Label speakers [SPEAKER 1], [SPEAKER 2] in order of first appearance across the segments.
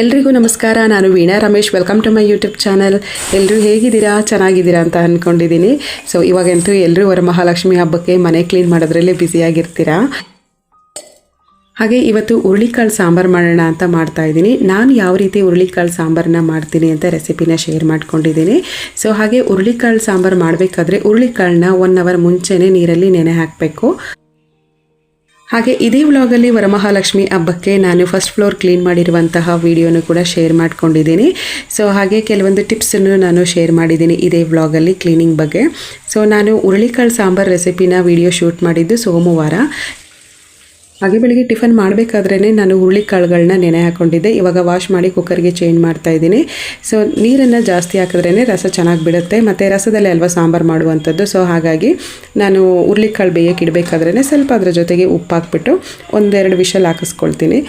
[SPEAKER 1] ಎಲ್ರಿಗೂ ನಮಸ್ಕಾರ. ನಾನು Veena Ramesh. Welcome to my YouTube channel. ಎಲ್ಲರೂ ಹೇಗಿದ್ದೀರಾ? ಚೆನ್ನಾಗಿದ್ದೀರಾ ಅಂತ ಅಂದ್ಕೊಂಡಿದ್ದೀನಿ. ಸೊ ಇವಾಗಂತೂ ಎಲ್ಲರೂ ವರಮಹಾಲಕ್ಷ್ಮಿ ಹಬ್ಬಕ್ಕೆ ಮನೆ ಕ್ಲೀನ್ ಮಾಡೋದ್ರಲ್ಲೇ ಬ್ಯುಸಿಯಾಗಿರ್ತೀರಾ. ಹಾಗೆ ಇವತ್ತು ಹುರುಳಿಕಾಳು ಸಾಂಬಾರು ಮಾಡೋಣ ಅಂತ ಮಾಡ್ತಾ ಇದ್ದೀನಿ. ನಾನು ಯಾವ ರೀತಿ ಹುರುಳಿಕಾಳು ಸಾಂಬಾರನ್ನ ಮಾಡ್ತೀನಿ ಅಂತ ರೆಸಿಪಿನ ಶೇರ್ ಮಾಡ್ಕೊಂಡಿದ್ದೀನಿ. ಸೊ ಹಾಗೆ ಹುರುಳಿಕಾಳು ಸಾಂಬಾರು ಮಾಡಬೇಕಾದ್ರೆ ಹುರುಳಿಕಾಳನ್ನ 1 ಅವರ್ ಮುಂಚೆನೇ ನೀರಲ್ಲಿ ನೆನೆ ಹಾಕಬೇಕು. ಹಾಗೆ ಇದೇ ವ್ಲಾಗಲ್ಲಿ ವರಮಹಾಲಕ್ಷ್ಮಿ ಹಬ್ಬಕ್ಕೆ ನಾನು ಫಸ್ಟ್ ಫ್ಲೋರ್ ಕ್ಲೀನ್ ಮಾಡಿರುವಂತಹ ವಿಡಿಯೋನು ಕೂಡ ಶೇರ್ ಮಾಡ್ಕೊಂಡಿದ್ದೀನಿ. ಸೊ ಹಾಗೆ ಕೆಲವೊಂದು ಟಿಪ್ಸನ್ನು ನಾನು ಶೇರ್ ಮಾಡಿದ್ದೀನಿ ಇದೇ ವ್ಲಾಗಲ್ಲಿ ಕ್ಲೀನಿಂಗ್ ಬಗ್ಗೆ. ಸೊ ನಾನು ಹುರುಳಿಕಾಳು ಸಾಂಬಾರು ರೆಸಿಪಿನ ವಿಡಿಯೋ ಶೂಟ್ ಮಾಡಿದ್ದು ಸೋಮವಾರ. ಹಾಗೆ ಬೆಳಿಗ್ಗೆ ಟಿಫನ್ ಮಾಡಬೇಕಾದ್ರೇ ನಾನು ಹುರುಳಿಕಾಳುಗಳನ್ನ ನೆನೆ ಹಾಕ್ಕೊಂಡಿದ್ದೆ. ಇವಾಗ ವಾಶ್ ಮಾಡಿ ಕುಕ್ಕರ್ಗೆ ಚೇಂಜ್ ಮಾಡ್ತಾ ಇದ್ದೀನಿ. ಸೊ ನೀರನ್ನು ಜಾಸ್ತಿ ಹಾಕಿದ್ರೇ ರಸ ಚೆನ್ನಾಗಿ ಬಿಡುತ್ತೆ, ಮತ್ತು ರಸದಲ್ಲಿ ಅಲ್ವಾ ಸಾಂಬಾರು ಮಾಡುವಂಥದ್ದು. ಸೊ ಹಾಗಾಗಿ ನಾನು ಹುರುಳಿಕಾಳು ಬೇಯಕ್ಕೆ ಇಡಬೇಕಾದ್ರೇ ಸ್ವಲ್ಪ ಅದರ ಜೊತೆಗೆ ಉಪ್ಪು ಹಾಕ್ಬಿಟ್ಟು 1-2 ವಿಷಲ್ ಹಾಕಿಸ್ಕೊಳ್ತೀನಿ.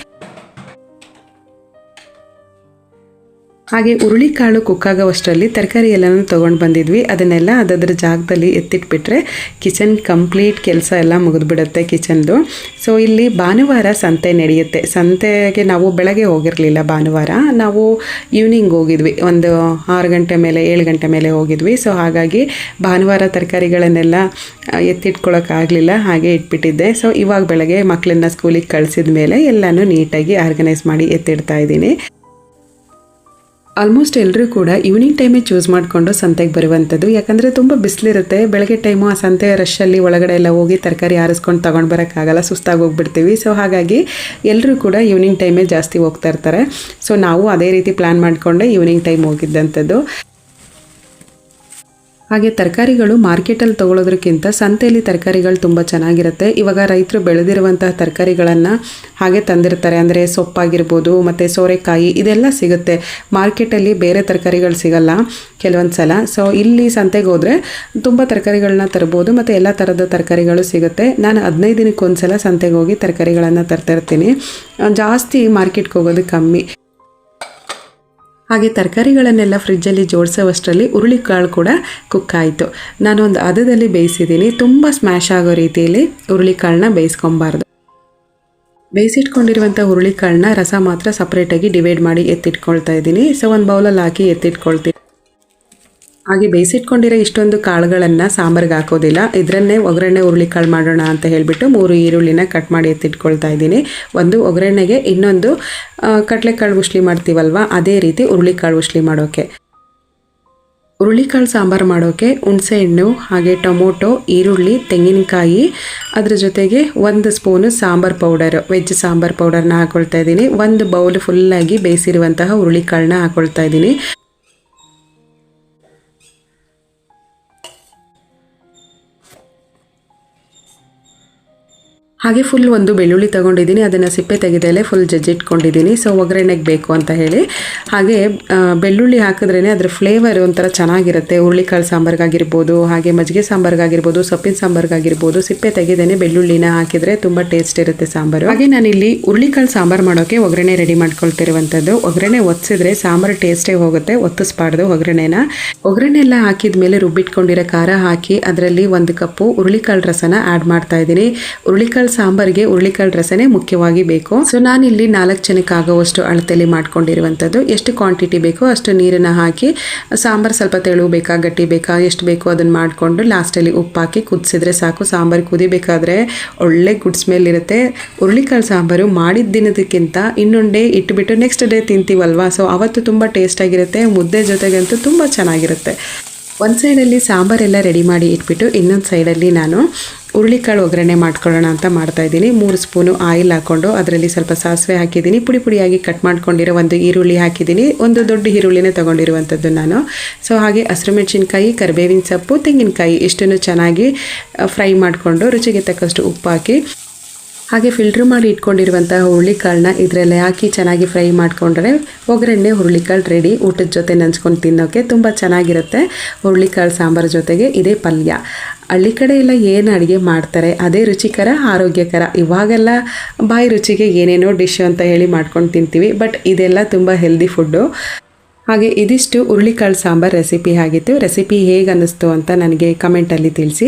[SPEAKER 1] ಹಾಗೆ ಹುರುಳಿಕಾಳು ಕುಕ್ಕಾಗೋವಷ್ಟರಲ್ಲಿ ತರಕಾರಿ ಎಲ್ಲನೂ ತೊಗೊಂಡು ಬಂದಿದ್ವಿ. ಅದನ್ನೆಲ್ಲ ಅದರ ಜಾಗದಲ್ಲಿ ಎತ್ತಿಟ್ಬಿಟ್ರೆ ಕಿಚನ್ ಕಂಪ್ಲೀಟ್ ಕೆಲಸ ಎಲ್ಲ ಮುಗಿದ್ಬಿಡುತ್ತೆ ಕಿಚನ್ದು. ಸೊ ಇಲ್ಲಿ ಭಾನುವಾರ ಸಂತೆ ನಡೆಯುತ್ತೆ. ಸಂತೆಗೆ ನಾವು ಬೆಳಗ್ಗೆ ಹೋಗಿರಲಿಲ್ಲ, ಭಾನುವಾರ ನಾವು ಈವ್ನಿಂಗ್ ಹೋಗಿದ್ವಿ. ಒಂದು 6 ಗಂಟೆ ಮೇಲೆ 7 ಗಂಟೆ ಮೇಲೆ ಹೋಗಿದ್ವಿ. ಸೊ ಹಾಗಾಗಿ ಭಾನುವಾರ ತರಕಾರಿಗಳನ್ನೆಲ್ಲ ಎತ್ತಿಟ್ಕೊಳ್ಳೋಕ್ಕಾಗಲಿಲ್ಲ, ಹಾಗೆ ಇಟ್ಬಿಟ್ಟಿದ್ದೆ. ಸೊ ಇವಾಗ ಬೆಳಗ್ಗೆ ಮಕ್ಕಳನ್ನ ಸ್ಕೂಲಿಗೆ ಕಳಿಸಿದ ಮೇಲೆ ಎಲ್ಲನೂ ನೀಟಾಗಿ ಆರ್ಗನೈಸ್ ಮಾಡಿ ಎತ್ತಿಡ್ತಾ ಇದ್ದೀನಿ. ಆಲ್ಮೋಸ್ಟ್ ಎಲ್ಲರೂ ಕೂಡ ಈವ್ನಿಂಗ್ ಟೈಮೇ ಚೂಸ್ ಮಾಡಿಕೊಂಡು ಸಂತೆಗೆ ಬರುವಂಥದ್ದು. ಯಾಕಂದರೆ ತುಂಬ ಬಿಸಿಲಿರುತ್ತೆ. ಬೆಳಗ್ಗೆ ಟೈಮು ಆ ಸಂತೆ ರಶಲ್ಲಿ ಒಳಗಡೆ ಎಲ್ಲ ಹೋಗಿ ತರಕಾರಿ ಆರಿಸ್ಕೊಂಡು ತೊಗೊಂಡು ಬರೋಕ್ಕಾಗಲ್ಲ, ಸುಸ್ತಾಗಿ ಹೋಗ್ಬಿಡ್ತೀವಿ. ಸೊ ಹಾಗಾಗಿ ಎಲ್ಲರೂ ಕೂಡ ಈವ್ನಿಂಗ್ ಟೈಮೇ ಜಾಸ್ತಿ ಹೋಗ್ತಾ ಇರ್ತಾರೆ. ಸೊ ನಾವು ಅದೇ ರೀತಿ ಪ್ಲ್ಯಾನ್ ಮಾಡಿಕೊಂಡೆ ಈವ್ನಿಂಗ್ ಟೈಮ್ ಹೋಗಿದ್ದಂಥದ್ದು. ಹಾಗೆ ತರಕಾರಿಗಳು ಮಾರ್ಕೆಟಲ್ಲಿ ತೊಗೊಳೋದ್ರಕ್ಕಿಂತ ಸಂತೆಯಲ್ಲಿ ತರಕಾರಿಗಳು ತುಂಬ ಚೆನ್ನಾಗಿರುತ್ತೆ. ಇವಾಗ ರೈತರು ಬೆಳೆದಿರುವಂತಹ ತರಕಾರಿಗಳನ್ನು ಹಾಗೆ ತಂದಿರ್ತಾರೆ. ಅಂದರೆ ಸೊಪ್ಪಾಗಿರ್ಬೋದು ಮತ್ತು ಸೋರೆಕಾಯಿ ಇದೆಲ್ಲ ಸಿಗುತ್ತೆ. ಮಾರ್ಕೆಟಲ್ಲಿ ಬೇರೆ ತರಕಾರಿಗಳು ಸಿಗಲ್ಲ ಕೆಲವೊಂದು ಸಲ. ಸೊ ಇಲ್ಲಿ ಸಂತೆಗೆ ಹೋದರೆ ತುಂಬ ತರಕಾರಿಗಳನ್ನ ತರ್ಬೋದು, ಮತ್ತು ಎಲ್ಲ ಥರದ ತರಕಾರಿಗಳು ಸಿಗುತ್ತೆ. ನಾನು 15 ದಿನಕ್ಕೊಂದು ಸಲ ಸಂತೆಗೆ ಹೋಗಿ ತರಕಾರಿಗಳನ್ನು ತರ್ತಿರ್ತೀನಿ. ಜಾಸ್ತಿ ಮಾರ್ಕೆಟ್ಗೆ ಹೋಗೋದು ಕಮ್ಮಿ. ಹಾಗೆ ತರಕಾರಿಗಳನ್ನೆಲ್ಲ ಫ್ರಿಜ್ಜಲ್ಲಿ ಜೋಡಿಸೋವಷ್ಟರಲ್ಲಿ ಹುರುಳಿಕಾಳು ಕೂಡ ಕುಕ್ ಆಯಿತು. ನಾನೊಂದು ಹದದಲ್ಲಿ ಬೇಯಿಸಿದ್ದೀನಿ. ತುಂಬ ಸ್ಮ್ಯಾಶ್ ಆಗೋ ರೀತಿಯಲ್ಲಿ ಹುರುಳಿಕಾಳನ್ನ ಬೇಯಿಸ್ಕೊಬಾರ್ದು. ಬೇಯಿಸಿಟ್ಕೊಂಡಿರುವಂಥ ಹುರುಳಿಕಾಳನ್ನ ರಸ ಮಾತ್ರ ಸಪ್ರೇಟಾಗಿ ಡಿವೈಡ್ ಮಾಡಿ ಎತ್ತಿಟ್ಕೊಳ್ತಾ ಇದ್ದೀನಿ. ಸೊ ಒಂದು ಬೌಲಲ್ಲಿ ಹಾಕಿ ಎತ್ತಿಟ್ಕೊಳ್ತೀನಿ. ಹಾಗೆ ಬೇಯಿಸಿಟ್ಕೊಂಡಿರೋ ಇಷ್ಟೊಂದು ಕಾಳುಗಳನ್ನು ಸಾಂಬಾರಿಗೆ ಹಾಕೋದಿಲ್ಲ, ಇದರನ್ನೇ ಒಗ್ಗರಣೆ ಹುರುಳಿಕಾಳು ಮಾಡೋಣ ಅಂತ ಹೇಳಿಬಿಟ್ಟು 3 ಈರುಳ್ಳಿನ ಕಟ್ ಮಾಡಿ ಎತ್ತಿಟ್ಕೊಳ್ತಾ ಇದ್ದೀನಿ. ಒಂದು ಒಗ್ಗರಣೆಗೆ, ಇನ್ನೊಂದು ಕಡಲೆಕಾಳು ಉಸ್ಲಿ ಮಾಡ್ತೀವಲ್ವ ಅದೇ ರೀತಿ ಹುರುಳಿಕಾಳು ಉಸ್ಲಿ ಮಾಡೋಕ್ಕೆ. ಹುರುಳಿಕಾಳು ಸಾಂಬಾರು ಮಾಡೋಕ್ಕೆ ಹುಣಸೆಹಣ್ಣು, ಹಾಗೆ ಟೊಮೊಟೊ, ಈರುಳ್ಳಿ, ತೆಂಗಿನಕಾಯಿ, ಅದ್ರ ಜೊತೆಗೆ 1 spoon sambar powder, veg sambar ಪೌಡರ್ನ ಹಾಕ್ಕೊಳ್ತಾ ಇದ್ದೀನಿ. 1 ಬೌಲ್ ಫುಲ್ಲಾಗಿ ಬೇಯಿಸಿರುವಂತಹ ಹುರುಳಿಕಾಳನ್ನ ಹಾಕ್ಕೊಳ್ತಾ ಇದ್ದೀನಿ. ಹಾಗೆ ಫುಲ್ 1 ಬೆಳ್ಳುಳ್ಳಿ ತೊಗೊಂಡಿದ್ದೀನಿ. ಅದನ್ನು ಸಿಪ್ಪೆ ತೆಗೆದಲ್ಲೇ ಫುಲ್ ಜಜ್ಜಿಟ್ಕೊಂಡಿದ್ದೀನಿ. ಸೊ ಒಗ್ಗರಣೆಗೆ ಬೇಕು ಅಂತ ಹೇಳಿ. ಹಾಗೆ ಬೆಳ್ಳುಳ್ಳಿ ಹಾಕಿದ್ರೇ ಅದರ ಫ್ಲೇವರ್ ಒಂಥರ ಚೆನ್ನಾಗಿರುತ್ತೆ. ಹುರುಳಿಕಾಳು ಸಾಂಬಾರಿಗಾಗಿರ್ಬೋದು, ಹಾಗೆ ಮಜ್ಜಿಗೆ ಸಾಂಬಾರಿಗಾಗಿರ್ಬೋದು, ಸೊಪ್ಪಿನ ಸಾಂಬಾರಿಗಾಗಿರ್ಬೋದು, ಸಿಪ್ಪೆ ತೆಗೆದೇನೆ ಬೆಳ್ಳುಳ್ಳಿನ ಹಾಕಿದರೆ ತುಂಬ ಟೇಸ್ಟ್ ಇರುತ್ತೆ ಸಾಂಬಾರು. ಹಾಗೆ ನಾನಿಲ್ಲಿ ಹುರುಳಿಕಾಳು ಸಾಂಬಾರು ಮಾಡೋಕ್ಕೆ ಒಗ್ಗರಣೆ ರೆಡಿ ಮಾಡ್ಕೊಳ್ತಿರುವಂಥದ್ದು. ಒಗ್ಗರಣೆ ಒತ್ತಿಸಿದ್ರೆ ಸಾಂಬಾರು ಟೇಸ್ಟೇ ಹೋಗುತ್ತೆ, ಒತ್ತಿಸ್ಬಾರ್ದು ಒಗ್ಗರಣೆನ. ಒಗ್ಗರಣೆ ಎಲ್ಲ ಹಾಕಿದ ಮೇಲೆ ರುಬ್ಬಿಟ್ಕೊಂಡಿರೋ ಖಾರ ಹಾಕಿ ಅದರಲ್ಲಿ 1 ಕಪ್ಪು ಹುರುಳಿಕಾಳು ರಸನ ಆ್ಯಡ್ ಮಾಡ್ತಾ ಇದ್ದೀನಿ. ಹುರುಳಿಕಾಳು ಸಾಂಬಾರಿಗೆ ಹುರುಳಿಕಾಳು ರಸನೇ ಮುಖ್ಯವಾಗಿ ಬೇಕು. ಸೊ ನಾನಿಲ್ಲಿ 4 ಜನಕ್ಕೆ ಆಗೋವಷ್ಟು ಅಳತೆಯಲ್ಲಿ ಮಾಡ್ಕೊಂಡಿರುವಂಥದ್ದು. ಎಷ್ಟು ಕ್ವಾಂಟಿಟಿ ಬೇಕೋ ಅಷ್ಟು ನೀರನ್ನು ಹಾಕಿ ಸಾಂಬಾರು ಸ್ವಲ್ಪ ತೆಳು ಬೇಕಾ ಗಟ್ಟಿ ಬೇಕಾ ಎಷ್ಟು ಬೇಕೋ ಅದನ್ನು ಮಾಡಿಕೊಂಡು ಲಾಸ್ಟಲ್ಲಿ ಉಪ್ಪು ಹಾಕಿ ಕುದಿಸಿದ್ರೆ ಸಾಕು. ಸಾಂಬಾರು ಕುದಿಬೇಕಾದ್ರೆ ಒಳ್ಳೆ ಗುಡ್ ಸ್ಮೆಲ್ ಇರುತ್ತೆ. ಹುರುಳಿಕಾಳು ಸಾಂಬಾರು ಮಾಡಿದ ದಿನದಕ್ಕಿಂತ ಇನ್ನೊಂದು ಡೇ ಇಟ್ಬಿಟ್ಟು ನೆಕ್ಸ್ಟ್ ಡೇ ತಿಂತೀವಲ್ವಾ, ಸೊ ಅವತ್ತು ತುಂಬ ಟೇಸ್ಟಾಗಿರುತ್ತೆ. ಮುದ್ದೆ ಜೊತೆಗಂತೂ ತುಂಬ ಚೆನ್ನಾಗಿರುತ್ತೆ. ಒಂದು ಸೈಡಲ್ಲಿ ಸಾಂಬಾರೆಲ್ಲ ರೆಡಿ ಮಾಡಿ ಇಟ್ಬಿಟ್ಟು ಇನ್ನೊಂದು ಸೈಡಲ್ಲಿ ನಾನು ಹುರುಳಿಕಾಳು ಒಗ್ಗರಣೆ ಮಾಡ್ಕೊಳ್ಳೋಣ ಅಂತ ಮಾಡ್ತಾಯಿದ್ದೀನಿ. 3 ಸ್ಪೂನು ಆಯಿಲ್ ಹಾಕ್ಕೊಂಡು ಅದರಲ್ಲಿ ಸ್ವಲ್ಪ ಸಾಸಿವೆ ಹಾಕಿದ್ದೀನಿ. ಪುಡಿಯಾಗಿ ಕಟ್ ಮಾಡ್ಕೊಂಡಿರೋ 1 ಈರುಳ್ಳಿ ಹಾಕಿದ್ದೀನಿ. 1 ದೊಡ್ಡ ಈರುಳ್ಳಿನೇ ತೊಗೊಂಡಿರುವಂಥದ್ದು ನಾನು. ಸೊ ಹಾಗೆ ಹಸಿರು ಮೆಣಸಿನ್ಕಾಯಿ, ಕರಿಬೇವಿನ ಸೊಪ್ಪು, ತೆಂಗಿನಕಾಯಿ ಇಷ್ಟನ್ನು ಚೆನ್ನಾಗಿ ಫ್ರೈ ಮಾಡಿಕೊಂಡು ರುಚಿಗೆ ತಕ್ಕಷ್ಟು ಉಪ್ಪು ಹಾಕಿ, ಹಾಗೆ ಫಿಲ್ಟ್ರ್ ಮಾಡಿ ಇಟ್ಕೊಂಡಿರುವಂತಹ ಹುರುಳಿಕಾಳನ್ನ ಇದರಲ್ಲೇ ಹಾಕಿ ಚೆನ್ನಾಗಿ ಫ್ರೈ ಮಾಡಿಕೊಂಡ್ರೆ ಒಗ್ಗರಣೆ ಹುರುಳಿಕಾಳು ರೆಡಿ. ಊಟದ ಜೊತೆ ನಂಚ್ಕೊಂಡು ತಿನ್ನೋಕ್ಕೆ ತುಂಬ ಚೆನ್ನಾಗಿರುತ್ತೆ. ಹುರುಳಿಕಾಳು ಸಾಂಬಾರು ಜೊತೆಗೆ ಇದೇ ಪಲ್ಯ. ಹಳ್ಳಿ ಕಡೆ ಎಲ್ಲ ಏನು ಅಡುಗೆ ಮಾಡ್ತಾರೆ ಅದೇ ರುಚಿಕರ, ಆರೋಗ್ಯಕರ. ಇವಾಗೆಲ್ಲ ಬಾಯಿ ರುಚಿಗೆ ಏನೇನೋ ಡಿಶ್ ಅಂತ ಹೇಳಿ ಮಾಡ್ಕೊಂಡು ತಿಂತೀವಿ, ಬಟ್ ಇದೆಲ್ಲ ತುಂಬ ಹೆಲ್ದಿ ಫುಡ್ಡು. ಹಾಗೆ ಇದಿಷ್ಟು ಹುರುಳಿಕಾಳು ಸಾಂಬಾರು ರೆಸಿಪಿ ಆಗಿತ್ತು. ರೆಸಿಪಿ ಹೇಗೆ ಅನ್ನಿಸ್ತು ಅಂತ ನನಗೆ ಕಮೆಂಟಲ್ಲಿ ತಿಳಿಸಿ.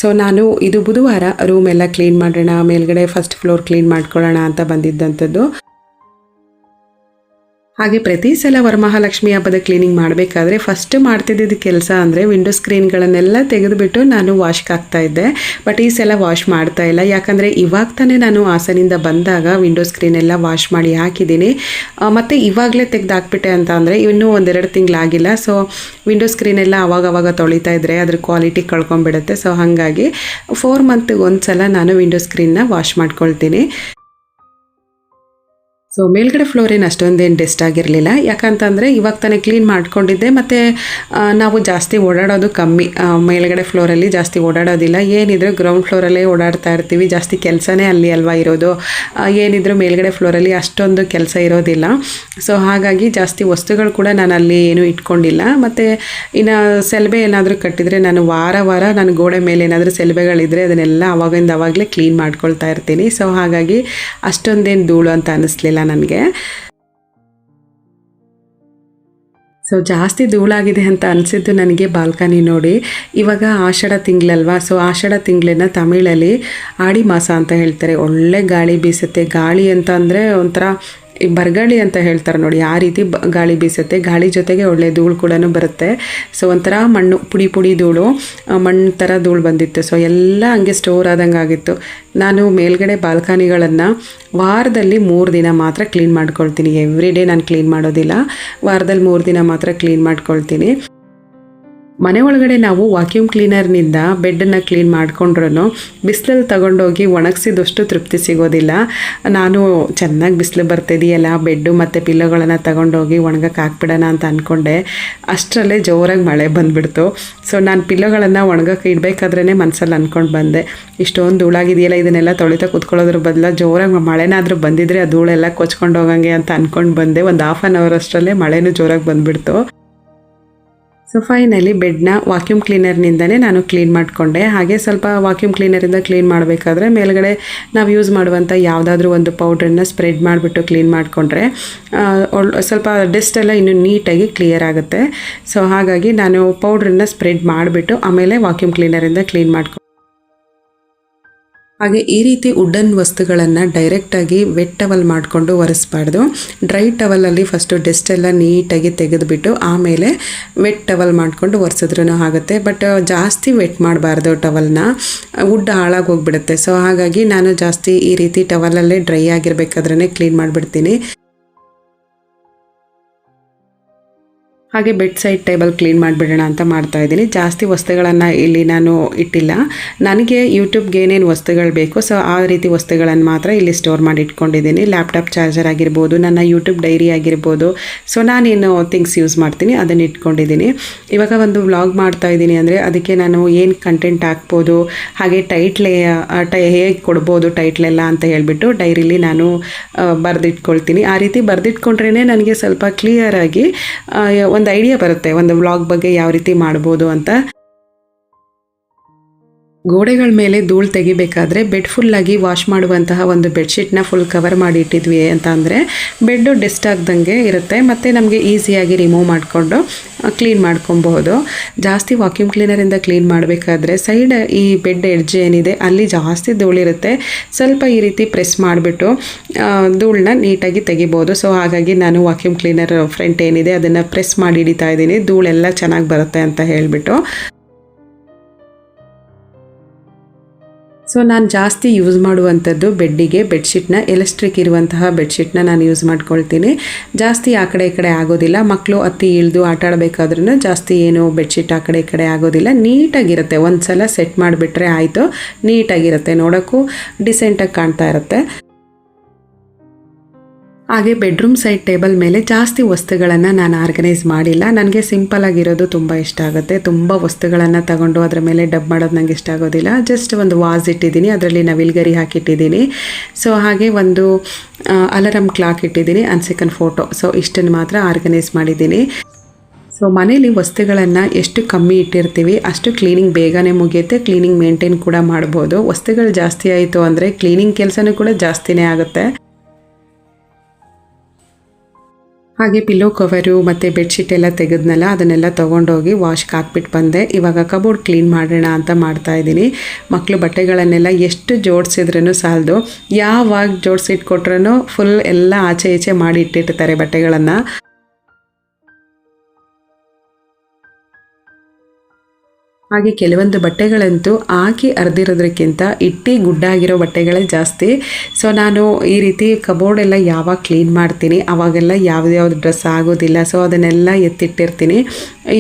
[SPEAKER 1] ಸೊ ನಾನು ಇದು ಬುಧವಾರ ರೂಮ್ ಎಲ್ಲ ಕ್ಲೀನ್ ಮಾಡೋಣ, ಮೇಲ್ಗಡೆ ಫಸ್ಟ್ ಫ್ಲೋರ್ ಕ್ಲೀನ್ ಮಾಡ್ಕೊಳ್ಳೋಣ ಅಂತ ಬಂದಿದ್ದಂಥದ್ದು. ಹಾಗೆ ಪ್ರತಿ ಸಲ ವರಮಹಾಲಕ್ಷ್ಮಿ ಹಬ್ಬದ ಕ್ಲೀನಿಂಗ್ ಮಾಡಬೇಕಾದ್ರೆ ಫಸ್ಟ್ ಮಾಡ್ತಿದ್ದಿದ್ದು ಕೆಲಸ ಅಂದರೆ ವಿಂಡೋ ಸ್ಕ್ರೀನ್ಗಳನ್ನೆಲ್ಲ ತೆಗೆದುಬಿಟ್ಟು ನಾನು ವಾಶ್ಗೆ ಹಾಕ್ತಾ ಇದ್ದೆ. ಬಟ್ ಈ ಸಲ ವಾಶ್ ಮಾಡ್ತಾ ಇಲ್ಲ, ಯಾಕಂದರೆ ಇವಾಗ ತಾನೇ ನಾನು ಹಾಸನಿಂದ ಬಂದಾಗ ವಿಂಡೋ ಸ್ಕ್ರೀನ್ ಎಲ್ಲ ವಾಶ್ ಮಾಡಿ ಹಾಕಿದ್ದೀನಿ. ಮತ್ತು ಇವಾಗಲೇ ತೆಗೆದು ಹಾಕ್ಬಿಟ್ಟೆ ಅಂತ ಅಂದರೆ ಇನ್ನೂ 1-2 ತಿಂಗಳಾಗಿಲ್ಲ. ಸೊ ವಿಂಡೋ ಸ್ಕ್ರೀನೆಲ್ಲ ಅವಾಗವಾಗ ತೊಳಿತಾ ಇದ್ದರೆ ಅದ್ರ ಕ್ವಾಲಿಟಿ ಕಳ್ಕೊಂಡ್ಬಿಡುತ್ತೆ. ಸೊ ಹಾಗಾಗಿ 4 ಮಂತ್ಗೆ ಒಂದು ಸಲ ನಾನು ವಿಂಡೋ ಸ್ಕ್ರೀನ್ನ ವಾಶ್ ಮಾಡ್ಕೊಳ್ತೀನಿ. ಸೊ ಮೇಲ್ಗಡೆ ಫ್ಲೋರ್ ಏನು ಅಷ್ಟೊಂದೇನು ಡಸ್ಟ್ ಆಗಿರಲಿಲ್ಲ, ಯಾಕಂತಂದರೆ ಇವಾಗ ತಾನೇ ಕ್ಲೀನ್ ಮಾಡ್ಕೊಂಡಿದ್ದೆ. ಮತ್ತು ನಾವು ಜಾಸ್ತಿ ಓಡಾಡೋದು ಕಮ್ಮಿ, ಮೇಲ್ಗಡೆ ಫ್ಲೋರಲ್ಲಿ ಜಾಸ್ತಿ ಓಡಾಡೋದಿಲ್ಲ. ಏನಿದ್ರು ಗ್ರೌಂಡ್ ಫ್ಲೋರಲ್ಲೇ ಓಡಾಡ್ತಾ ಇರ್ತೀವಿ, ಜಾಸ್ತಿ ಕೆಲಸನೇ ಅಲ್ಲಿ ಅಲ್ವಾ ಇರೋದು. ಏನಿದ್ರು ಮೇಲ್ಗಡೆ ಫ್ಲೋರಲ್ಲಿ ಅಷ್ಟೊಂದು ಕೆಲಸ ಇರೋದಿಲ್ಲ. ಸೊ ಹಾಗಾಗಿ ಜಾಸ್ತಿ ವಸ್ತುಗಳು ಕೂಡ ನಾನು ಅಲ್ಲಿ ಏನೂ ಇಟ್ಕೊಂಡಿಲ್ಲ. ಮತ್ತು ಇನ್ನು ಸೆಲ್ಬೆ ಏನಾದರೂ ಕಟ್ಟಿದರೆ ನಾನು ವಾರ ನಾನು ಗೋಡೆ ಮೇಲೆ ಏನಾದರೂ ಸೆಲ್ಬೆಗಳಿದ್ದರೆ ಅದನ್ನೆಲ್ಲ ಅವಾಗಲೇ ಕ್ಲೀನ್ ಮಾಡ್ಕೊಳ್ತಾ ಇರ್ತೀನಿ. ಸೊ ಹಾಗಾಗಿ ಅಷ್ಟೊಂದೇನು ಧೂಳು ಅಂತ ಅನ್ನಿಸ್ಲಿಲ್ಲ ನನಗೆ. ಸೊ ಜಾಸ್ತಿ ಧೂಳಾಗಿದೆ ಅಂತ ಅನಿಸಿದ್ದು ನನಗೆ ಬಾಲ್ಕನಿ ನೋಡಿ. ಇವಾಗ ಆಷಾಢ ತಿಂಗಳಲ್ವಾ, ಸೊ ಆಷಾಢ ತಿಂಗಳನ್ನ ತಮಿಳಲ್ಲಿ ಆಡಿ ಮಾಸ ಅಂತ ಹೇಳ್ತಾರೆ. ಒಳ್ಳೆ ಗಾಳಿ ಬೀಸುತ್ತೆ. ಗಾಳಿ ಅಂತ ಅಂದರೆ ಒಂಥರ ಈ ಬರಗಾಳಿ ಅಂತ ಹೇಳ್ತಾರೆ ನೋಡಿ, ಆ ರೀತಿ ಗಾಳಿ ಬೀಸುತ್ತೆ. ಗಾಳಿ ಜೊತೆಗೆ ಒಳ್ಳೆ ಧೂಳು ಕೂಡ ಬರುತ್ತೆ. ಸೊ ಒಂಥರ ಮಣ್ಣು ಪುಡಿ ಧೂಳು, ಮಣ್ಣು ಥರ ಧೂಳು ಬಂದಿತ್ತು. ಸೊ ಎಲ್ಲ ಹಂಗೆ ಸ್ಟೋರ್ ಆದಂಗೆ ಆಗಿತ್ತು. ನಾನು ಮೇಲ್ಗಡೆ ಬಾಲ್ಕನಿಗಳನ್ನು ವಾರದಲ್ಲಿ 3 ದಿನ ಮಾತ್ರ ಕ್ಲೀನ್ ಮಾಡ್ಕೊಳ್ತೀನಿ. ಎವ್ರಿ ಡೇ ನಾನು ಕ್ಲೀನ್ ಮಾಡೋದಿಲ್ಲ, ವಾರದಲ್ಲಿ 3 ದಿನ ಮಾತ್ರ ಕ್ಲೀನ್ ಮಾಡ್ಕೊಳ್ತೀನಿ. ಮನೆ ಒಳಗಡೆ ನಾವು ವಾಕ್ಯೂಮ್ ಕ್ಲೀನರ್ನಿಂದ ಬೆಡ್ಡನ್ನು ಕ್ಲೀನ್ ಮಾಡಿಕೊಂಡ್ರೂ ಬಿಸಿಲಲ್ಲಿ ತಗೊಂಡೋಗಿ ಒಣಗಿಸಿದಷ್ಟು ತೃಪ್ತಿ ಸಿಗೋದಿಲ್ಲ. ನಾನು ಚೆನ್ನಾಗಿ ಬಿಸಿಲು ಬರ್ತಿದೆಯಲ್ಲ, ಬೆಡ್ಡು ಮತ್ತು ಪಿಲ್ಲೋಗಳನ್ನು ತಗೊಂಡೋಗಿ ಒಣಗಕ್ಕೆ ಹಾಕ್ಬಿಡೋಣ ಅಂತ ಅಂದ್ಕೊಂಡೆ. ಅಷ್ಟರಲ್ಲೇ ಜೋರಾಗಿ ಮಳೆ ಬಂದುಬಿಡ್ತು. ಸೊ ನಾನು ಪಿಲ್ಲೋಗಳನ್ನು ಒಣಗಕ್ಕೆ ಇಡಬೇಕಾದ್ರೇ ಮನಸ್ಸಲ್ಲಿ ಅಂದ್ಕೊಂಡು ಬಂದೆ, ಇಷ್ಟೊಂದು ಧೂಳಾಗಿದೆಯಲ್ಲ, ಇದನ್ನೆಲ್ಲ ತೊಳಿತಾ ಕೂತ್ಕೊಳ್ಳೋದ್ರ ಬದಲು ಜೋರಾಗಿ ಮಳೆನಾದರೂ ಬಂದಿದ್ರೆ ಆ ಧೂಳೆಲ್ಲ ಕೊಚ್ಕೊಂಡು ಹೋಗಂಗೆ ಅಂತ ಅಂದ್ಕೊಂಡು ಬಂದೆ. ಒಂದು 1/2 hour ಅಷ್ಟರಲ್ಲೇ ಮಳೆನೂ ಜೋರಾಗಿ ಬಂದುಬಿಡ್ತು. ಸೊ ಫೈನಲಿ ಬೆಡ್ನ ವಾಕ್ಯೂಮ್ ಕ್ಲೀನರ್ನಿಂದನೇ ನಾನು ಕ್ಲೀನ್ ಮಾಡಿಕೊಂಡೆ. ಹಾಗೆ ಸ್ವಲ್ಪ ವಾಕ್ಯೂಮ್ ಕ್ಲೀನರಿಂದ ಕ್ಲೀನ್ ಮಾಡಬೇಕಾದ್ರೆ ಮೇಲ್ಗಡೆ ನಾವು ಯೂಸ್ ಮಾಡುವಂಥ ಯಾವುದಾದ್ರೂ ಒಂದು ಪೌಡ್ರನ್ನ ಸ್ಪ್ರೆಡ್ ಮಾಡಿಬಿಟ್ಟು ಕ್ಲೀನ್ ಮಾಡಿಕೊಂಡ್ರೆ ಸ್ವಲ್ಪ ಡಸ್ಟ್ ಎಲ್ಲ ಇನ್ನೂ ನೀಟಾಗಿ ಕ್ಲಿಯರ್ ಆಗುತ್ತೆ. ಸೊ ಹಾಗಾಗಿ ನಾನು ಪೌಡ್ರನ್ನ ಸ್ಪ್ರೆಡ್ ಮಾಡಿಬಿಟ್ಟು ಆಮೇಲೆ ವಾಕ್ಯೂಮ್ ಕ್ಲೀನರಿಂದ ಕ್ಲೀನ್ ಮಾಡ್ಕೊಂಡು, ಹಾಗೆ ಈ ರೀತಿ ವುಡನ್ ವಸ್ತುಗಳನ್ನು ಡೈರೆಕ್ಟಾಗಿ ವೆಟ್ ಟವಲ್ ಮಾಡಿಕೊಂಡು ಒರೆಸ್ಬಾರ್ದು. ಡ್ರೈ ಟವಲಲ್ಲಿ ಫಸ್ಟು ಡಸ್ಟ್ ಎಲ್ಲ ನೀಟಾಗಿ ತೆಗೆದುಬಿಟ್ಟು ಆಮೇಲೆ ವೆಟ್ ಟವಲ್ ಮಾಡಿಕೊಂಡು ಒರೆಸಿದ್ರೂ ಆಗುತ್ತೆ. ಬಟ್ ಜಾಸ್ತಿ ವೆಟ್ ಮಾಡಬಾರ್ದು ಟವಲ್ನ, ವುಡ್ ಹಾಳಾಗಿ ಹೋಗ್ಬಿಡುತ್ತೆ. ಸೊ ಹಾಗಾಗಿ ನಾನು ಜಾಸ್ತಿ ಈ ರೀತಿ ಟವಲಲ್ಲೇ ಡ್ರೈ ಆಗಿರಬೇಕಾದ್ರೇ ಕ್ಲೀನ್ ಮಾಡಿಬಿಡ್ತೀನಿ. ಹಾಗೆ ಬೆಡ್ ಸೈಡ್ ಟೇಬಲ್ ಕ್ಲೀನ್ ಮಾಡಿಬಿಡೋಣ ಅಂತ ಮಾಡ್ತಾಯಿದ್ದೀನಿ. ಜಾಸ್ತಿ ವಸ್ತುಗಳನ್ನು ಇಲ್ಲಿ ನಾನು ಇಟ್ಟಿಲ್ಲ. ನನಗೆ ಯೂಟ್ಯೂಬ್ಗೆ ಏನೇನು ವಸ್ತುಗಳು ಬೇಕು ಸೊ ಆ ರೀತಿ ವಸ್ತುಗಳನ್ನು ಮಾತ್ರ ಇಲ್ಲಿ ಸ್ಟೋರ್ ಮಾಡಿ ಇಟ್ಕೊಂಡಿದ್ದೀನಿ. ಲ್ಯಾಪ್ಟಾಪ್ ಚಾರ್ಜರ್ ಆಗಿರ್ಬೋದು, ನನ್ನ ಯೂಟ್ಯೂಬ್ ಡೈರಿ ಆಗಿರ್ಬೋದು. ಸೊ ನಾನೇನು ಥಿಂಗ್ಸ್ ಯೂಸ್ ಮಾಡ್ತೀನಿ ಅದನ್ನು ಇಟ್ಕೊಂಡಿದ್ದೀನಿ. ಇವಾಗ ಒಂದು ವ್ಲಾಗ್ ಮಾಡ್ತಾಯಿದ್ದೀನಿ ಅಂದರೆ ಅದಕ್ಕೆ ನಾನು ಏನು ಕಂಟೆಂಟ್ ಹಾಕ್ಬೋದು, ಹಾಗೆ ಹೇಗೆ ಕೊಡ್ಬೋದು ಟೈಟ್ಲೆಲ್ಲ ಅಂತ ಹೇಳಿಬಿಟ್ಟು ಡೈರಿಲಿ ನಾನು ಬರೆದಿಟ್ಕೊಳ್ತೀನಿ. ಆ ರೀತಿ ಬರೆದಿಟ್ಕೊಂಡ್ರೇ ನನಗೆ ಸ್ವಲ್ಪ ಕ್ಲಿಯರಾಗಿ ಒಂದು ಐಡಿಯಾ ಬರುತ್ತೆ ಒಂದು ವ್ಲಾಗ್ ಬಗ್ಗೆ ಯಾವ ರೀತಿ ಮಾಡ್ಬೋದು ಅಂತ. ಗೋಡೆಗಳ ಮೇಲೆ ಧೂಳು ತೆಗಿಬೇಕಾದ್ರೆ ಬೆಡ್ ಫುಲ್ಲಾಗಿ ವಾಶ್ ಮಾಡುವಂತಹ ಒಂದು ಬೆಡ್ಶೀಟ್ನ ಫುಲ್ ಕವರ್ ಮಾಡಿ ಇಟ್ಟಿದ್ವಿ ಅಂತ ಅಂದರೆ ಬೆಡ್ಡು ಡೆಸ್ಟ್ ಆಗ್ದಂಗೆ ಇರುತ್ತೆ ಮತ್ತು ನಮಗೆ ಈಸಿಯಾಗಿ ರಿಮೂವ್ ಮಾಡಿಕೊಂಡು ಕ್ಲೀನ್ ಮಾಡ್ಕೊಬಹುದು. ಜಾಸ್ತಿ ವಾಕ್ಯೂಮ್ ಕ್ಲೀನರಿಂದ ಕ್ಲೀನ್ ಮಾಡಬೇಕಾದ್ರೆ ಸೈಡ್ ಈ ಬೆಡ್ ಎಡ್ಜ್ ಏನಿದೆ ಅಲ್ಲಿ ಜಾಸ್ತಿ ಧೂಳಿರುತ್ತೆ. ಸ್ವಲ್ಪ ಈ ರೀತಿ ಪ್ರೆಸ್ ಮಾಡಿಬಿಟ್ಟು ಧೂಳನ್ನ ನೀಟಾಗಿ ತೆಗಿಬೋದು. ಸೊ ಹಾಗಾಗಿ ನಾನು ವಾಕ್ಯೂಮ್ ಕ್ಲೀನರ್ ಫ್ರಂಟ್ ಏನಿದೆ ಅದನ್ನು ಪ್ರೆಸ್ ಮಾಡಿ ಹಿಡಿತಾ ಇದ್ದೀನಿ, ಧೂಳೆಲ್ಲ ಚೆನ್ನಾಗಿ ಬರುತ್ತೆ ಅಂತ ಹೇಳಿಬಿಟ್ಟು. ಸೊ ನಾನು ಜಾಸ್ತಿ ಯೂಸ್ ಮಾಡುವಂಥದ್ದು ಬೆಡ್ಡಿಗೆ ಬೆಡ್ಶೀಟ್ನ ಎಲೆಕ್ಟ್ರಿಕ್ ಇರುವಂತಹ ಬೆಡ್ಶೀಟ್ನ ನಾನು ಯೂಸ್ ಮಾಡ್ಕೊಳ್ತೀನಿ. ಜಾಸ್ತಿ ಆ ಕಡೆ ಈ ಕಡೆ ಆಗೋದಿಲ್ಲ. ಮಕ್ಕಳು ಹತ್ತಿ ಇಳಿದು ಆಟ ಆಡಬೇಕಾದ್ರೂ ಜಾಸ್ತಿ ಏನು ಬೆಡ್ಶೀಟ್ ಆ ಕಡೆ ಈ ಕಡೆ ಆಗೋದಿಲ್ಲ. ನೀಟಾಗಿರುತ್ತೆ, ಒಂದು ಸಲ ಸೆಟ್ ಮಾಡಿಬಿಟ್ರೆ ಆಯಿತು, ನೀಟಾಗಿರುತ್ತೆ, ನೋಡೋಕ್ಕೂ ಡಿಸೆಂಟಾಗಿ ಕಾಣ್ತಾ ಇರುತ್ತೆ. ಹಾಗೆ ಬೆಡ್ರೂಮ್ ಸೈಡ್ ಟೇಬಲ್ ಮೇಲೆ ಜಾಸ್ತಿ ವಸ್ತುಗಳನ್ನು ನಾನು ಆರ್ಗನೈಸ್ ಮಾಡಿಲ್ಲ. ನನಗೆ ಸಿಂಪಲ್ ಆಗಿರೋದು ತುಂಬ ಇಷ್ಟ ಆಗುತ್ತೆ. ತುಂಬ ವಸ್ತುಗಳನ್ನು ತಗೊಂಡು ಅದರ ಮೇಲೆ ಡಬ್ ಮಾಡೋದು ನನಗೆ ಇಷ್ಟ ಆಗೋದಿಲ್ಲ. ಜಸ್ಟ್ ಒಂದು ವಾಸ್ ಇಟ್ಟಿದ್ದೀನಿ, ಅದರಲ್ಲಿ ನವಿಲ್ಗರಿ ಹಾಕಿಟ್ಟಿದ್ದೀನಿ. ಸೊ ಹಾಗೆ ಒಂದು ಅಲಾರಮ್ ಕ್ಲಾಕ್ ಇಟ್ಟಿದ್ದೀನಿ, ಅನ್ಸೆಕನ್ ಫೋಟೋ. ಸೊ ಇಷ್ಟನ್ನು ಮಾತ್ರ ಆರ್ಗನೈಸ್ ಮಾಡಿದ್ದೀನಿ. ಸೊ ಮನೇಲಿ ವಸ್ತುಗಳನ್ನು ಎಷ್ಟು ಕಮ್ಮಿ ಇಟ್ಟಿರ್ತೀವಿ ಅಷ್ಟು ಕ್ಲೀನಿಂಗ್ ಬೇಗನೆ ಮುಗಿಯುತ್ತೆ, ಕ್ಲೀನಿಂಗ್ ಮೇಂಟೈನ್ ಕೂಡ ಮಾಡ್ಬೋದು. ವಸ್ತುಗಳು ಜಾಸ್ತಿ ಆಯಿತು ಅಂದರೆ ಕ್ಲೀನಿಂಗ್ ಕೆಲಸನೂ ಕೂಡ ಜಾಸ್ತಿನೇ ಆಗುತ್ತೆ. ಹಾಗೆ ಪಿಲ್ಲೋ ಕವರು ಮತ್ತು ಬೆಡ್ಶೀಟ್ ಎಲ್ಲ ತೆಗೆದ್ನಲ್ಲ ಅದನ್ನೆಲ್ಲ ತೊಗೊಂಡೋಗಿ ವಾಶ್ಗೆ ಹಾಕ್ಬಿಟ್ಟು ಬಂದೆ. ಇವಾಗ ಕಬೋರ್ಡ್ ಕ್ಲೀನ್ ಮಾಡೋಣ ಅಂತ ಮಾಡ್ತಾಯಿದ್ದೀನಿ. ಮಕ್ಕಳು ಬಟ್ಟೆಗಳನ್ನೆಲ್ಲ ಎಷ್ಟು ಜೋಡಿಸಿದ್ರೂ ಸಾಲದು, ಯಾವಾಗ ಜೋಡಿಸಿಟ್ಕೊಟ್ರೂ ಫುಲ್ ಎಲ್ಲ ಆಚೆ ಈಚೆ ಮಾಡಿ ಇಟ್ಟಿರ್ತಾರೆ ಬಟ್ಟೆಗಳನ್ನು. ಹಾಗೆ ಕೆಲವೊಂದು ಬಟ್ಟೆಗಳಂತೂ ಹಾಕಿ ಅರ್ದಿರೋದಕ್ಕಿಂತ ಇಟ್ಟು ಗುಡ್ಡಾಗಿರೋ ಬಟ್ಟೆಗಳೇ ಜಾಸ್ತಿ. ಸೊ ನಾನು ಈ ರೀತಿ ಕಬೋರ್ಡ್ ಎಲ್ಲ ಯಾವಾಗ ಕ್ಲೀನ್ ಮಾಡ್ತೀನಿ ಅವಾಗೆಲ್ಲ ಯಾವ್ದು ಡ್ರೆಸ್ ಆಗೋದಿಲ್ಲ. ಸೊ ಅದನ್ನೆಲ್ಲ ಎತ್ತಿಟ್ಟಿರ್ತೀನಿ.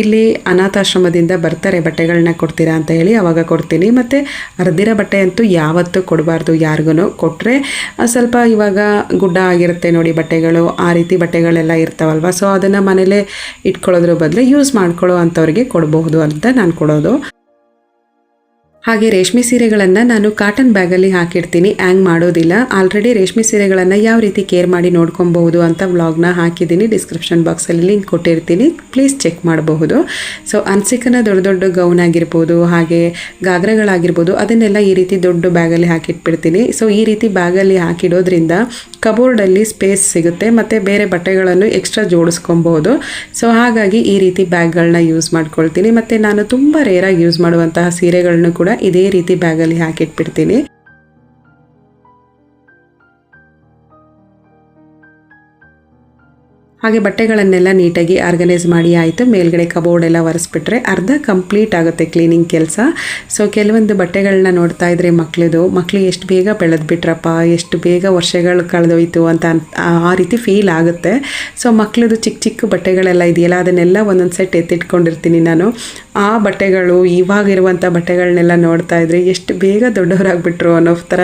[SPEAKER 1] ಇಲ್ಲಿ ಅನಾಥಾಶ್ರಮದಿಂದ ಬರ್ತಾರೆ ಬಟ್ಟೆಗಳನ್ನ ಕೊಡ್ತೀರಾ ಅಂತ ಹೇಳಿ, ಅವಾಗ ಕೊಡ್ತೀನಿ. ಮತ್ತು ಅರ್ದಿರೋ ಬಟ್ಟೆ ಅಂತೂ ಯಾವತ್ತೂ ಕೊಡಬಾರ್ದು ಯಾರಿಗೂ. ಕೊಟ್ಟರೆ ಸ್ವಲ್ಪ ಇವಾಗ ಗುಡ್ಡ ಆಗಿರುತ್ತೆ ನೋಡಿ ಬಟ್ಟೆಗಳು, ಆ ರೀತಿ ಬಟ್ಟೆಗಳೆಲ್ಲ ಇರ್ತಾವಲ್ವ. ಸೊ ಅದನ್ನು ಮನೇಲೇ ಇಟ್ಕೊಳ್ಳೋದ್ರ ಬದಲು ಯೂಸ್ ಮಾಡ್ಕೊಳ್ಳೋ ಅಂಥವ್ರಿಗೆ ಕೊಡಬಹುದು ಅಂತ ನಾನು ಕೊಡೋದು. ಹಾಗೆ ರೇಷ್ಮೆ ಸೀರೆಗಳನ್ನು ನಾನು ಕಾಟನ್ ಬ್ಯಾಗಲ್ಲಿ ಹಾಕಿರ್ತೀನಿ, ಹ್ಯಾಂಗ್ ಮಾಡೋದಿಲ್ಲ. ಆಲ್ರೆಡಿ ರೇಷ್ಮೆ ಸೀರೆಗಳನ್ನು ಯಾವ ರೀತಿ ಕೇರ್ ಮಾಡಿ ನೋಡ್ಕೊಬಹುದು ಅಂತ ವ್ಲಾಗ್ನ ಹಾಕಿದ್ದೀನಿ. ಡಿಸ್ಕ್ರಿಪ್ಷನ್ ಬಾಕ್ಸಲ್ಲಿ ಲಿಂಕ್ ಕೊಟ್ಟಿರ್ತೀನಿ, ಪ್ಲೀಸ್ ಚೆಕ್ ಮಾಡಬಹುದು. ಸೊ ಅನ್ಸಿಕನ ದೊಡ್ಡ ದೊಡ್ಡ ಗೌನ್ ಆಗಿರ್ಬೋದು, ಹಾಗೆ ಗಾಗ್ರಗಳಾಗಿರ್ಬೋದು, ಅದನ್ನೆಲ್ಲ ಈ ರೀತಿ ದೊಡ್ಡ ಬ್ಯಾಗಲ್ಲಿ ಹಾಕಿಟ್ಬಿಡ್ತೀನಿ. ಸೊ ಈ ರೀತಿ ಬ್ಯಾಗಲ್ಲಿ ಹಾಕಿಡೋದ್ರಿಂದ ಕಬೋರ್ಡಲ್ಲಿ ಸ್ಪೇಸ್ ಸಿಗುತ್ತೆ ಮತ್ತು ಬೇರೆ ಬಟ್ಟೆಗಳನ್ನು ಎಕ್ಸ್ಟ್ರಾ ಜೋಡಿಸ್ಕೊಬಹುದು. ಸೊ ಹಾಗಾಗಿ ಈ ರೀತಿ ಬ್ಯಾಗ್ಗಳನ್ನ ಯೂಸ್ ಮಾಡ್ಕೊಳ್ತೀನಿ. ಮತ್ತು ನಾನು ತುಂಬ ರೇರಾಗಿ ಯೂಸ್ ಮಾಡುವಂತಹ ಸೀರೆಗಳನ್ನು ಕೂಡ ಇದೇ ರೀತಿ ಬ್ಯಾಗಲ್ಲಿ ಹಾಕಿಟ್ಬಿಡ್ತೀನಿ. ಹಾಗೆ ಬಟ್ಟೆಗಳನ್ನೆಲ್ಲ ನೀಟಾಗಿ ಆರ್ಗನೈಸ್ ಮಾಡಿ ಆಯಿತು. ಮೇಲ್ಗಡೆ ಕಬೋರ್ಡ್ ಎಲ್ಲ ಒರೆಸ್ಬಿಟ್ರೆ ಅರ್ಧ ಕಂಪ್ಲೀಟ್ ಆಗುತ್ತೆ ಕ್ಲೀನಿಂಗ್ ಕೆಲಸ. ಸೊ ಕೆಲವೊಂದು ಬಟ್ಟೆಗಳನ್ನ ನೋಡ್ತಾ ಇದ್ರೆ ಮಕ್ಕಳು ಎಷ್ಟು ಬೇಗ ಬೆಳೆದ್ಬಿಟ್ರಪ್ಪ, ಎಷ್ಟು ಬೇಗ ವರ್ಷಗಳು ಕಳೆದೋಯ್ತು ಅಂತ ಆ ರೀತಿ ಫೀಲ್ ಆಗುತ್ತೆ. ಸೊ ಮಕ್ಕಳದು ಚಿಕ್ಕ ಚಿಕ್ಕ ಬಟ್ಟೆಗಳೆಲ್ಲ ಇದೆಯಲ್ಲ, ಅದನ್ನೆಲ್ಲ ಒಂದೊಂದು ಸೆಟ್ ಎತ್ತಿಟ್ಕೊಂಡಿರ್ತೀನಿ ನಾನು. ಆ ಬಟ್ಟೆಗಳು ಇವಾಗಿರುವಂಥ ಬಟ್ಟೆಗಳನ್ನೆಲ್ಲ ನೋಡ್ತಾ ಇದ್ರೆ ಎಷ್ಟು ಬೇಗ ದೊಡ್ಡವರಾಗ್ಬಿಟ್ರು ಅನ್ನೋ ಥರ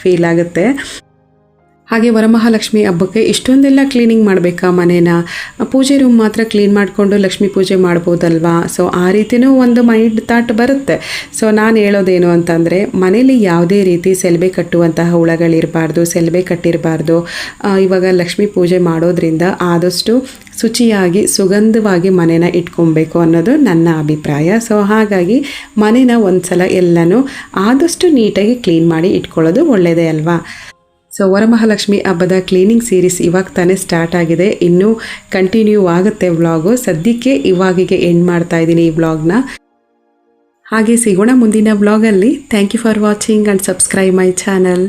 [SPEAKER 1] ಫೀಲ್ ಆಗುತ್ತೆ. ಹಾಗೆ ವರಮಹಾಲಕ್ಷ್ಮಿ ಹಬ್ಬಕ್ಕೆ ಇಷ್ಟೊಂದೆಲ್ಲ ಕ್ಲೀನಿಂಗ್ ಮಾಡಬೇಕಾ ಮನೇನ? ಪೂಜೆ ರೂಮ್ ಮಾತ್ರ ಕ್ಲೀನ್ ಮಾಡಿಕೊಂಡು ಲಕ್ಷ್ಮೀ ಪೂಜೆ ಮಾಡ್ಬೋದಲ್ವಾ? ಸೊ ಆ ರೀತಿಯೂ ಒಂದು ಮೈಂಡ್ ಥಾಟ್ ಬರುತ್ತೆ. ಸೊ ನಾನು ಹೇಳೋದೇನು ಅಂತಂದರೆ, ಮನೇಲಿ ಯಾವುದೇ ರೀತಿ ಸೆಲ್ಬೆ ಕಟ್ಟುವಂತಹ ಹುಳಗಳಿರಬಾರ್ದು, ಸೆಲ್ಬೆ ಕಟ್ಟಿರಬಾರ್ದು. ಇವಾಗ ಲಕ್ಷ್ಮೀ ಪೂಜೆ ಮಾಡೋದ್ರಿಂದ ಆದಷ್ಟು ಶುಚಿಯಾಗಿ ಸುಗಂಧವಾಗಿ ಮನೇನ ಇಟ್ಕೊಬೇಕು ಅನ್ನೋದು ನನ್ನ ಅಭಿಪ್ರಾಯ. ಸೊ ಹಾಗಾಗಿ ಮನೇನ ಒಂದು ಸಲ ಎಲ್ಲನೂ ಆದಷ್ಟು ನೀಟಾಗಿ ಕ್ಲೀನ್ ಮಾಡಿ ಇಟ್ಕೊಳ್ಳೋದು ಒಳ್ಳೆಯದೇ ಅಲ್ವಾ? ಸೊ ವರಮಹಾಲಕ್ಷ್ಮಿ ಹಬ್ಬದ ಕ್ಲೀನಿಂಗ್ ಸೀರೀಸ್ ಇವಾಗ ತಾನೇ ಸ್ಟಾರ್ಟ್ ಆಗಿದೆ, ಇನ್ನೂ ಕಂಟಿನ್ಯೂ ಆಗುತ್ತೆ ವ್ಲಾಗು. ಸದ್ಯಕ್ಕೆ ಇವಾಗಿಗೆ ಎಂಡ್ ಮಾಡ್ತಾ ಇದ್ದೀನಿ ಈ ವ್ಲಾಗ್ನ. ಹಾಗೆ ಸಿಗೋಣ ಮುಂದಿನ ವ್ಲಾಗಲ್ಲಿ. Thank you for watching and subscribe my channel.